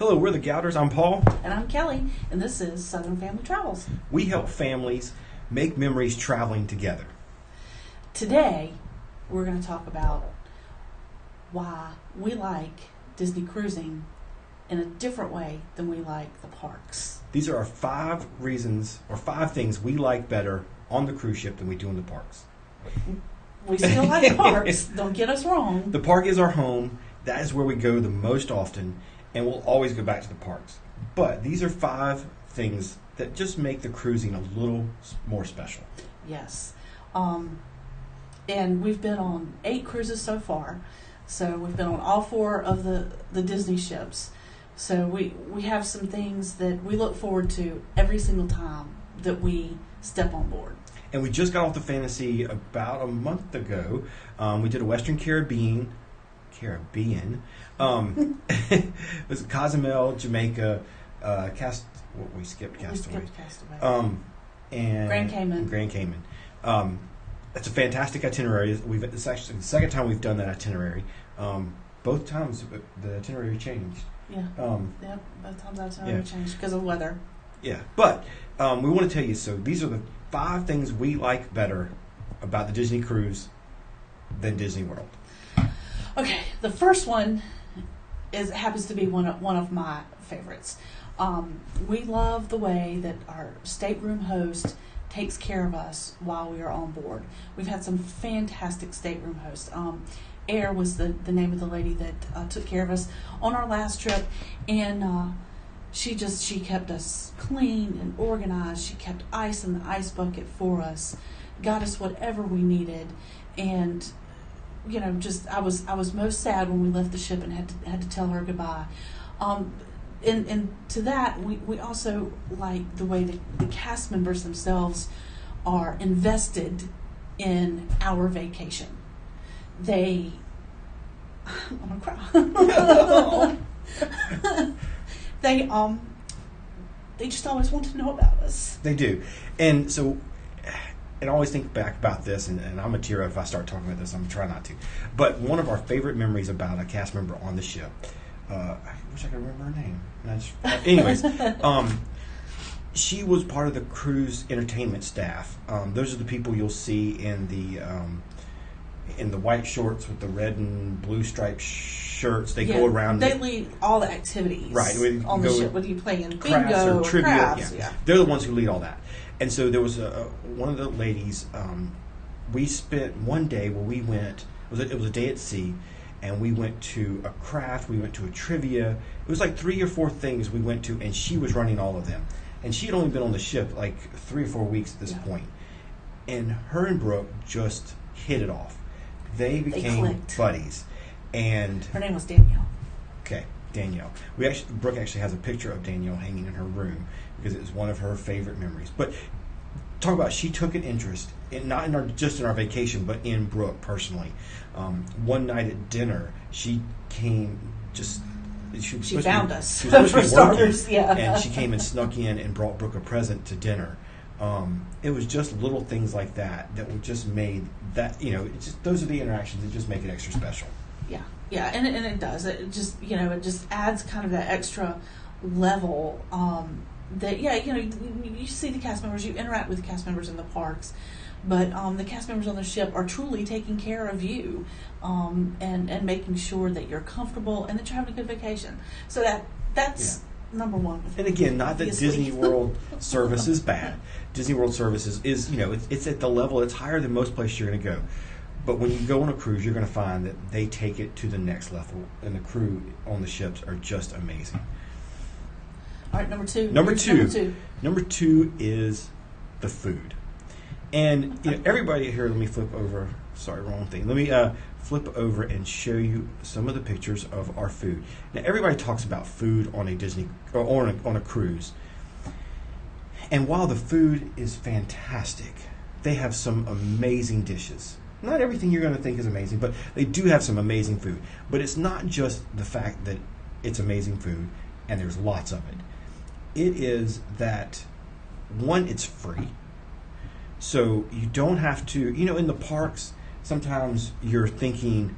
Hello, we're the Gouters. I'm Paul. And I'm Kelly, and this is Southern Family Travels. We help families make memories traveling together. Today, we're going to talk about why we like Disney cruising in a different way than we like the parks. These are our 5 reasons or 5 things we like better on the cruise ship than we do in the parks. We still like the parks, don't get us wrong. The park is our home. That is where we go the most often, and we'll always go back to the parks. But these are 5 things that just make the cruising a little more special. Yes. And we've been on 8 cruises so far. So we've been on all 4 of the Disney ships. So we have some things that we look forward to every single time that we step on board. And we just got off the Fantasy about a month ago. We did a Western Caribbean. It was Cozumel, Jamaica, we skipped Castaway. And Grand Cayman. It's a fantastic itinerary. It's actually the second time we've done that itinerary. Both times the itinerary changed. Yeah. Both times the itinerary changed because of weather. Yeah, but we want to tell you. So these are the 5 things we like better about the Disney cruise than Disney World. Okay, the first one happens to be one of my favorites. We love the way that our stateroom host takes care of us while we are on board. We've had some fantastic stateroom hosts. Air was the name of the lady that took care of us on our last trip, and she kept us clean and organized. She kept ice in the ice bucket for us, got us whatever we needed, and I was most sad when we left the ship and had to tell her goodbye. And to that, we also like the way the cast members themselves are invested in our vacation. I'm gonna cry. They just always want to know about us. They do, and so. And I always think back about this, and I'm a tear if I start talking about this. I'm trying not to. But one of our favorite memories about a cast member on the ship, I wish I could remember her name. Anyways, she was part of the cruise entertainment staff. Those are the people you'll see in the white shorts with the red and blue striped shirts. They go around. They lead all the activities on the ship, whether you play in bingo or trivia. Crafts. Yeah. They're the ones who lead all that. And so there was one of the ladies. We spent one day where we went. It was a day at sea, and we went to a craft. We went to a trivia. It was like 3 or 4 things we went to, and she was running all of them. And she had only been on the ship like 3 or 4 weeks at this point. And her and Brooke just hit it off. They became buddies. And her name was Danielle. Okay, Danielle. Brooke actually has a picture of Danielle hanging in her room because it was one of her favorite memories. But talk about, she took an interest not in just in our vacation, but in Brooke personally. One night at dinner, she came She found us. She was supposed for to be starters, working, and she came and snuck in and brought Brooke a present to dinner. It was just little things like that would just made that, those are the interactions that just make it extra special. Yeah, and it does. It just, it just adds kind of that extra level that, you see the cast members, you interact with the cast members in the parks, but the cast members on the ship are truly taking care of you and making sure that you're comfortable and that you're having a good vacation. So that's number one. And again, not that Disney World service is bad. Disney World service is it's at the level, it's higher than most places you're going to go. But when you go on a cruise, you're going to find that they take it to the next level, and the crew on the ships are just amazing. All right, number two. Number two is the food. And everybody here, let me flip over. Sorry, wrong thing. Let me flip over and show you some of the pictures of our food. Now, everybody talks about food on a Disney or on a cruise. And while the food is fantastic, they have some amazing dishes. Not everything you're going to think is amazing, but they do have some amazing food. But it's not just the fact that it's amazing food and there's lots of it. It is that, one, it's free. So you don't have to, in the parks, sometimes you're thinking,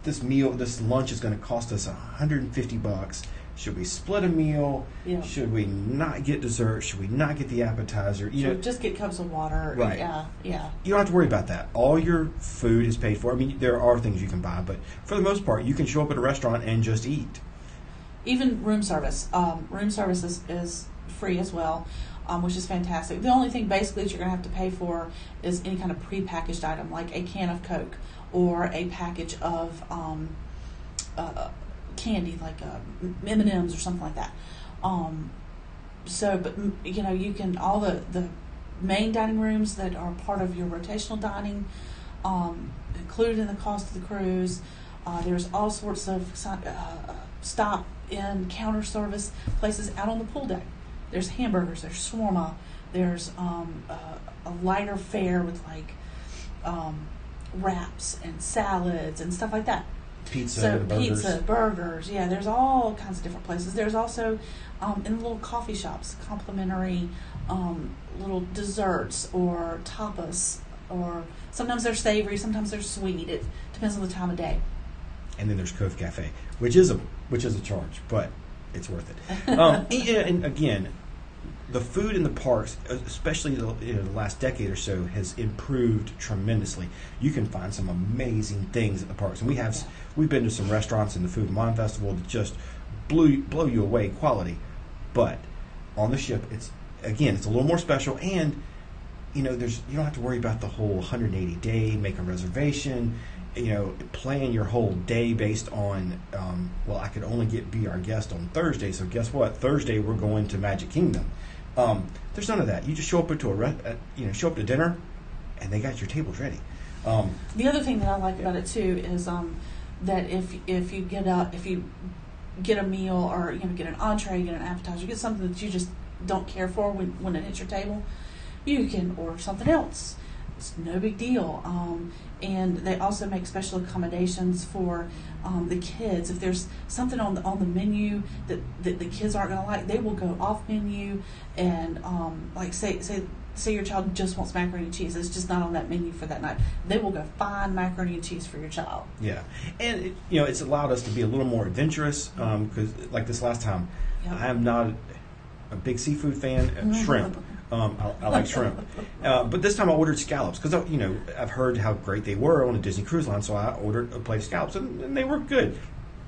this lunch is going to cost us $150. Should we split a meal? Yeah. Should we not get dessert? Should we not get the appetizer? Just get cups of water. Right. Yeah. You don't have to worry about that. All your food is paid for. I mean, there are things you can buy, but for the most part, you can show up at a restaurant and just eat. Even room service. Room service is free as well, which is fantastic. The only thing basically that you're going to have to pay for is any kind of prepackaged item, like a can of Coke or a package of candy, like M&Ms or something like that. But you can, all the main dining rooms that are part of your rotational dining, included in the cost of the cruise. There's all sorts of stop in counter service places out on the pool deck. There's hamburgers, there's shawarma, there's a lighter fare with like wraps and salads and stuff like that. Pizza, burgers. Yeah, there's all kinds of different places. There's also in little coffee shops, complimentary little desserts or tapas, or sometimes they're savory, sometimes they're sweet. It depends on the time of day. And then there's Cove Cafe, which is a charge, but it's worth it. And again, the food in the parks, especially the last decade or so, has improved tremendously. You can find some amazing things at the parks, and we've been to some restaurants in the Food and Wine Festival that just blow you away quality. But on the ship, it's a little more special, and you don't have to worry about the whole 180-day, make a reservation, plan your whole day based on I could only be our guest on Thursday, so guess what? Thursday we're going to Magic Kingdom. There's none of that. You just show up show up to dinner, and they got your tables ready. The other thing that I like about it too is that if you get a meal, or get an entree, get an appetizer, get something that you just don't care for when it hits your table, you can order something else. It's no big deal. And they also make special accommodations for the kids. If there's something on the menu that the kids aren't going to like, they will go off menu and like say your child just wants macaroni and cheese. It's just not on that menu for that night. They will go find macaroni and cheese for your child. Yeah, and it's allowed us to be a little more adventurous because like this last time, I am not a big seafood fan. Shrimp. I like shrimp. But this time I ordered scallops because, I've heard how great they were on a Disney Cruise Line, so I ordered a plate of scallops, and they were good.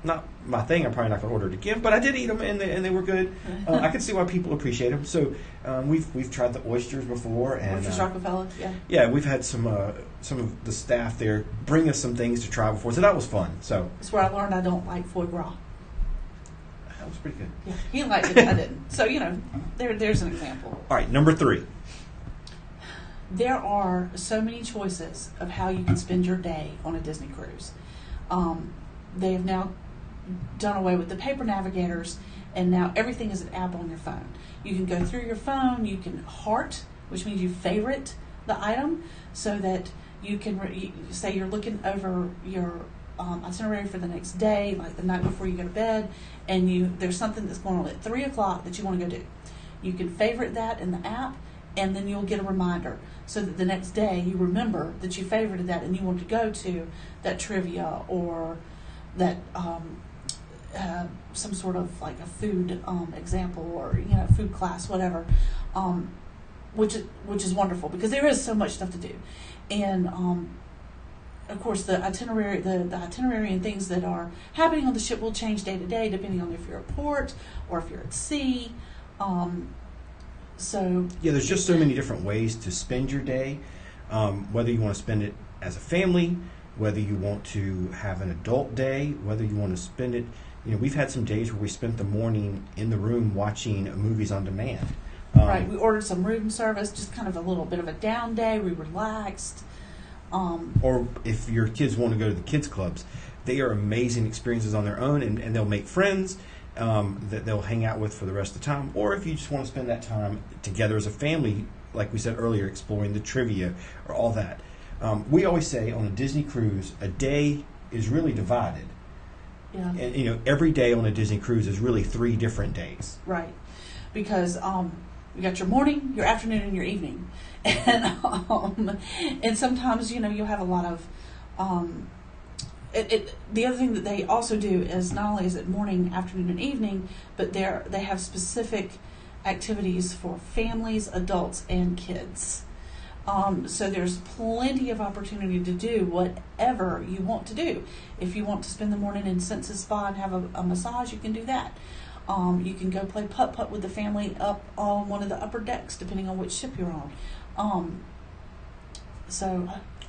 Not my thing. I'm probably not going to order it again, but I did eat them, and they were good. I can see why people appreciate them. So we've tried the oysters before. And Oysters Rockefeller, yeah. Yeah, we've had some of the staff there bring us some things to try before, so that was fun. So that's where I learned I don't like foie gras. That was pretty good. Yeah, he liked it, I didn't. So, there's an example. All right, number 3. There are so many choices of how you can spend your day on a Disney cruise. They have now done away with the paper navigators, and now everything is an app on your phone. You can go through your phone, you can heart, which means you favorite the item, so that you can say you're looking over your itinerary for the next day, like the night before you go to bed, and there's something that's going on at 3 o'clock that you want to go do. You can favorite that in the app, and then you'll get a reminder so that the next day you remember that you favorited that and you want to go to that trivia or that some sort of like a food example or food class, whatever, which is wonderful because there is so much stuff to do, and of course, the itinerary and things that are happening on the ship will change day to day, depending on if you're at port or if you're at sea. There's just so many different ways to spend your day. Whether you want to spend it as a family, whether you want to have an adult day, whether you want to spend it. We've had some days where we spent the morning in the room watching movies on demand. Right. We ordered some room service, just kind of a little bit of a down day. We relaxed. Or if your kids want to go to the kids clubs, they are amazing experiences on their own, and they'll make friends that they'll hang out with for the rest of the time. Or if you just want to spend that time together as a family, like we said earlier, exploring the trivia or all that. We always say on a Disney cruise, a day is really divided. Yeah. And every day on a Disney cruise is really 3 different days. Right, because you got your morning, your afternoon, and your evening. And sometimes, you'll have a lot of the other thing that they also do is not only is it morning, afternoon, and evening, but they have specific activities for families, adults, and kids. So there's plenty of opportunity to do whatever you want to do. If you want to spend the morning in Senses Spa and have a massage, you can do that. You can go play putt-putt with the family up on one of the upper decks, depending on which ship you're on.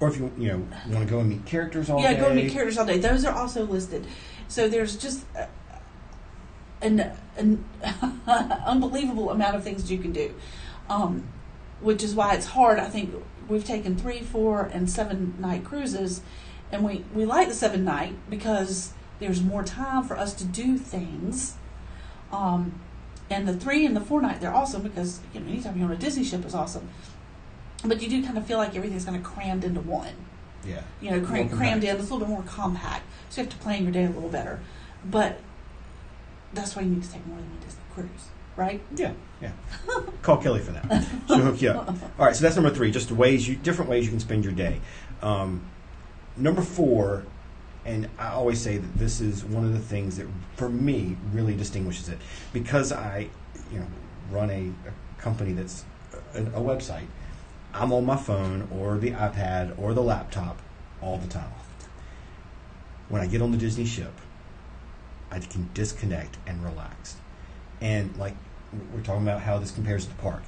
Or if you want to go and meet characters all day. Yeah, go and meet characters all day. Those are also listed. So there's just an unbelievable amount of things you can do, which is why it's hard. I think we've taken 3, 4, and 7 night cruises, and we like the 7 night because there's more time for us to do things. And the 3 and the 4 night, they're awesome because anytime you're on a Disney ship is awesome. But you do kind of feel like everything's kind of crammed into one. Yeah. Crammed in. It's a little bit more compact. So you have to plan your day a little better. But that's why you need to take more than one Disney cruise, right? Yeah. Call Kelly for that. She'll hook you up. All right, so that's number 3, just different ways you can spend your day. Number 4, and I always say that this is one of the things that, for me, really distinguishes it. Because I run a company that's a website, I'm on my phone or the iPad or the laptop all the time. When I get on the Disney ship, I can disconnect and relax. And like we're talking about how this compares to the park,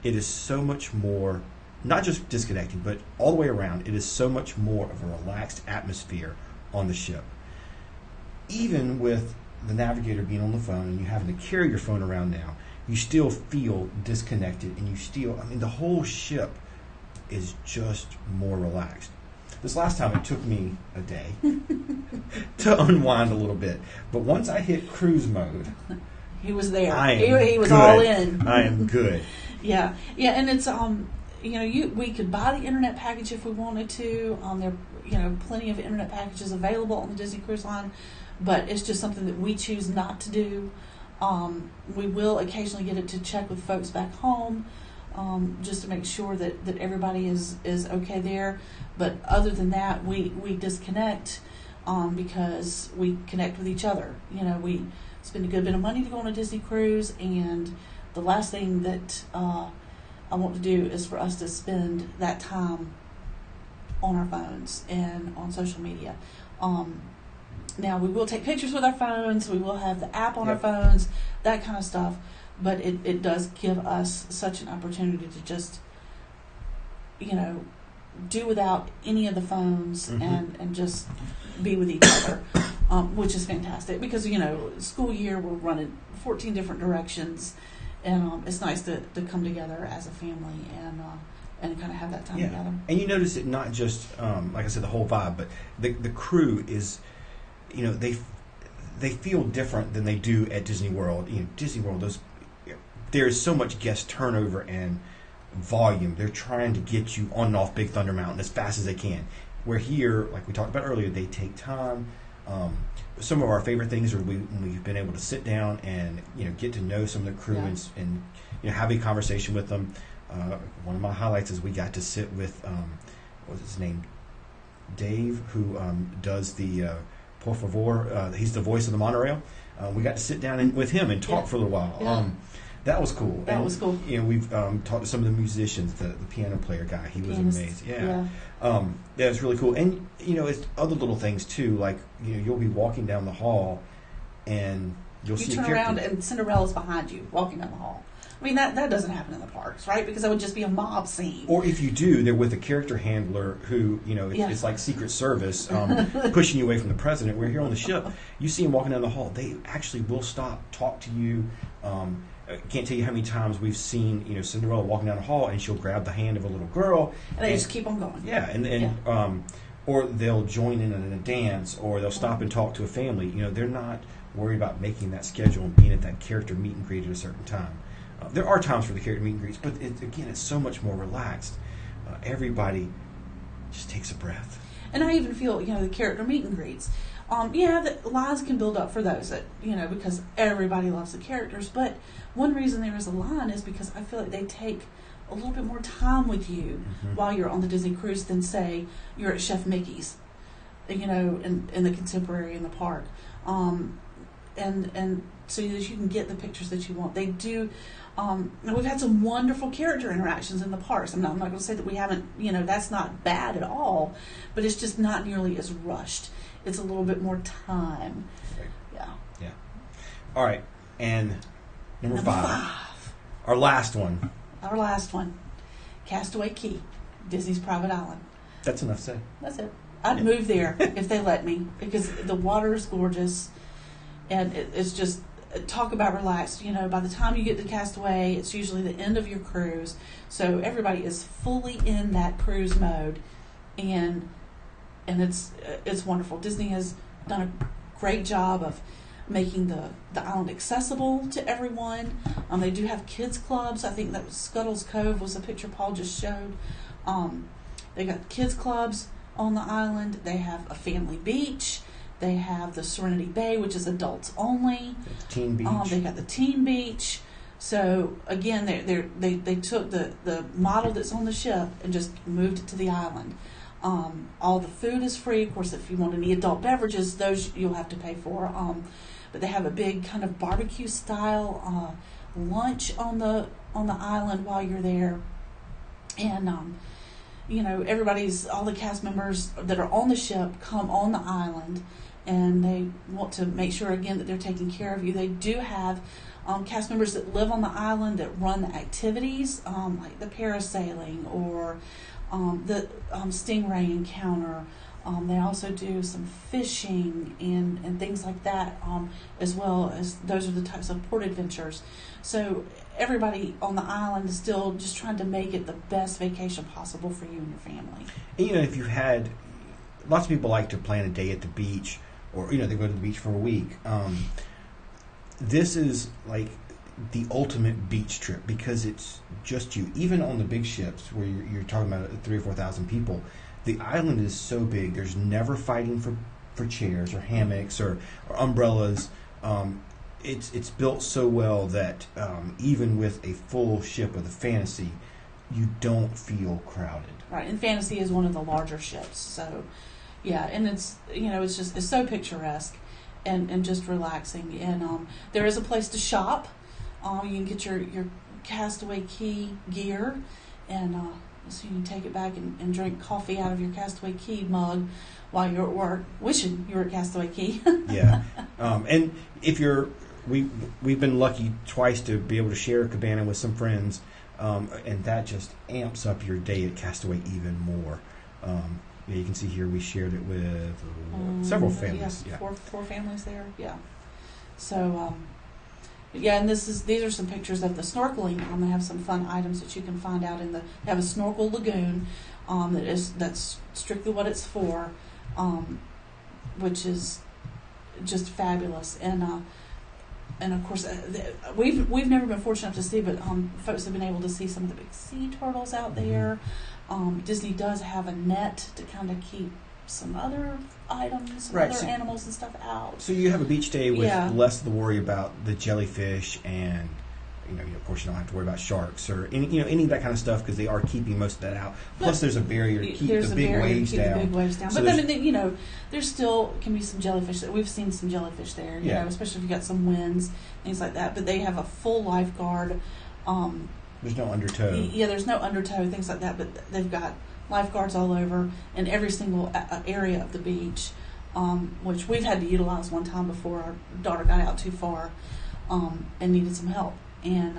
it is so much more, not just disconnecting, but all the way around, it is so much more of a relaxed atmosphere on the ship. Even with the navigator being on the phone and you having to carry your phone around now, you still feel disconnected, and the whole ship is just more relaxed. This last time it took me a day to unwind a little bit, but once I hit cruise mode, he was there. He was all in. I am good. Yeah, and it's we could buy the internet package if we wanted to. There are plenty of internet packages available on the Disney Cruise Line, but it's just something that we choose not to do. We will occasionally get it to check with folks back home, just to make sure that everybody is okay there. But other than that, we disconnect because we connect with each other. We spend a good bit of money to go on a Disney cruise, and the last thing that I want to do is for us to spend that time on our phones and on social media. Now, we will take pictures with our phones. We will have the app on our phones, that kind of stuff. But it does give us such an opportunity to just, do without any of the phones and just be with each other, which is fantastic. Because, school year, we're running 14 different directions. And it's nice to come together as a family and kind of have that time together. And you notice it not just, like I said, the whole vibe, but the crew is, they feel different than they do at Disney World. Disney World, there's so much guest turnover and volume. They're trying to get you on and off Big Thunder Mountain as fast as they can. Where here, like we talked about earlier, they take time. Some of our favorite things are when we've been able to sit down and get to know some of the crew and have a conversation with them. One of my highlights is we got to sit with what was his name, Dave, who does the Por Favor. He's the voice of the monorail. We got to sit down with him and talk for a little while. That was cool. That was cool. We've talked to some of the musicians, the piano player guy. He was amazing. Yeah, it was really cool. And it's other little things too. Like you'll be walking down the hall, and you turn around and Cinderella's behind you walking down the hall. I mean that doesn't happen in the parks, right? Because that would just be a mob scene. Or if you do, they're with a character handler who it's like Secret Service pushing you away from the president. We're here on the ship. You see him walking down the hall. They actually will stop, talk to you. I can't tell you how many times we've seen Cinderella walking down the hall and she'll grab the hand of a little girl and they just keep on going. Yeah, or they'll join in a dance, or they'll stop and talk to a family. They're not worried about making that schedule and being at that character meet and greet at a certain time. There are times for the character meet and greets, but it's so much more relaxed. Everybody just takes a breath. And I even feel the character meet and greets. The lines can build up for those that, because everybody loves the characters. But one reason there is a line is because I feel like they take a little bit more time with you while you're on the Disney cruise than, say, you're at Chef Mickey's. in the contemporary in the park, and so that you can get the pictures that you want. They do. And we've had some wonderful character interactions in the parks. I'm not going to say that we haven't. That's not bad at all, but it's just not nearly as rushed. It's a little bit more time. Right. Yeah. Yeah. All right, and number 5, our last one. Our last one, Castaway Cay, Disney's private island. That's enough said. That's it. I'd move there if they let me, because the water is gorgeous, and it's just, talk about relaxed. By the time you get to Castaway, it's usually the end of your cruise, so everybody is fully in that cruise mode, and it's wonderful. Disney has done a great job of making the island accessible to everyone. They do have kids clubs. I think that was Scuttle's Cove was a picture Paul just showed. They got kids clubs on the island. They have a family beach. They have the Serenity Bay, which is adults only. Teen beach. They got the teen beach. So again, they took the model that's on the ship and just moved it to the island. All the food is free. Of course, if you want any adult beverages, those you'll have to pay for. But they have a big kind of barbecue style lunch on the island while you're there, and all the cast members that are on the ship come on the island, and they want to make sure again that they're taking care of you. They do have cast members that live on the island that run the activities, like the parasailing or the stingray encounter. They also do some fishing and things like that, as well as those are the types of port adventures. So everybody on the island is still just trying to make it the best vacation possible for you and your family. And, if you've had, lots of people like to plan a day at the beach, or they go to the beach for a week. This is like the ultimate beach trip because it's just you. Even on the big ships where you're talking about 3,000 or 4,000 people, the island is so big. There's never fighting for chairs or hammocks or umbrellas. It's built so well that even with a full ship of the Fantasy, you don't feel crowded. Right, and Fantasy is one of the larger ships, so yeah, and it's it's so picturesque and just relaxing. And there is a place to shop. You can get your Castaway Cay gear, and so you can take it back and drink coffee out of your Castaway Cay mug while you're at work, wishing you were at Castaway Cay. Yeah, and if we've been lucky twice to be able to share a cabana with some friends, and that just amps up your day at Castaway even more. You can see here we shared it with several families. Yeah, four families there. Yeah. So, yeah, and these are some pictures of the snorkeling. They have some fun items that you can find out they have a snorkel lagoon, that's strictly what it's for, which is just fabulous. And of course, we've never been fortunate enough to see, but folks have been able to see some of the big sea turtles out there. Disney does have a net to kind of keep some other items, other animals and stuff out. So you have a beach day with less of the worry about the jellyfish, and of course you don't have to worry about sharks or any of that kind of stuff because they are keeping most of that out. Plus, there's a barrier to keep the big waves down. So but then there's still can be some jellyfish. We've seen some jellyfish there. Especially if you got some winds, things like that. But they have a full lifeguard. There's no undertow. Yeah, there's no undertow, things like that. But they've got lifeguards all over in every single area of the beach, which we've had to utilize one time before our daughter got out too far and needed some help. And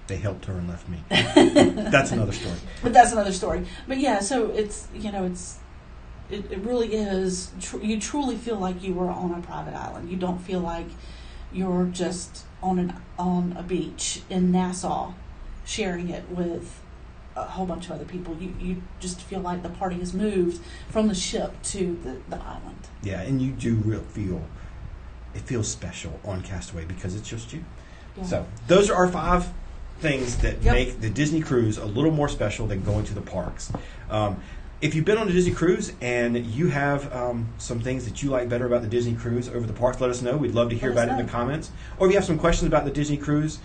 they helped her and left me. That's another story. But yeah, so it's it really is. You truly feel like you were on a private island. You don't feel like you're just on a beach in Nassau, sharing it with a whole bunch of other people. You just feel like the party has moved from the ship to the island. Yeah, and you do it feels special on Castaway because it's just you. Yeah. So those are our 5 things that make the Disney cruise a little more special than going to the parks. If you've been on a Disney cruise and you have some things that you like better about the Disney cruise over the parks, let us know. We'd love to hear about it in the comments. Or if you have some questions about the Disney cruise,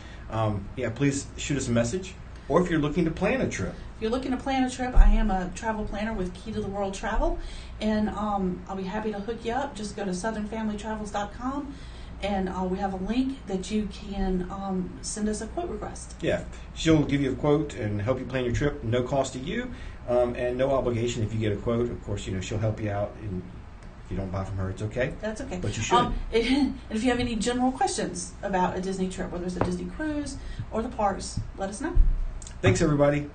please shoot us a message. Or if you're looking to plan a trip. if you're looking to plan a trip, I am a travel planner with Key to the World Travel, and I'll be happy to hook you up. Just go to southernfamilytravels.com, and we have a link that you can send us a quote request. Yeah, she'll give you a quote and help you plan your trip, no cost to you, and no obligation if you get a quote. Of course, she'll help you out, and if you don't buy from her, it's okay. That's okay. But you should. And if you have any general questions about a Disney trip, whether it's a Disney cruise or the parks, let us know. Thanks, everybody.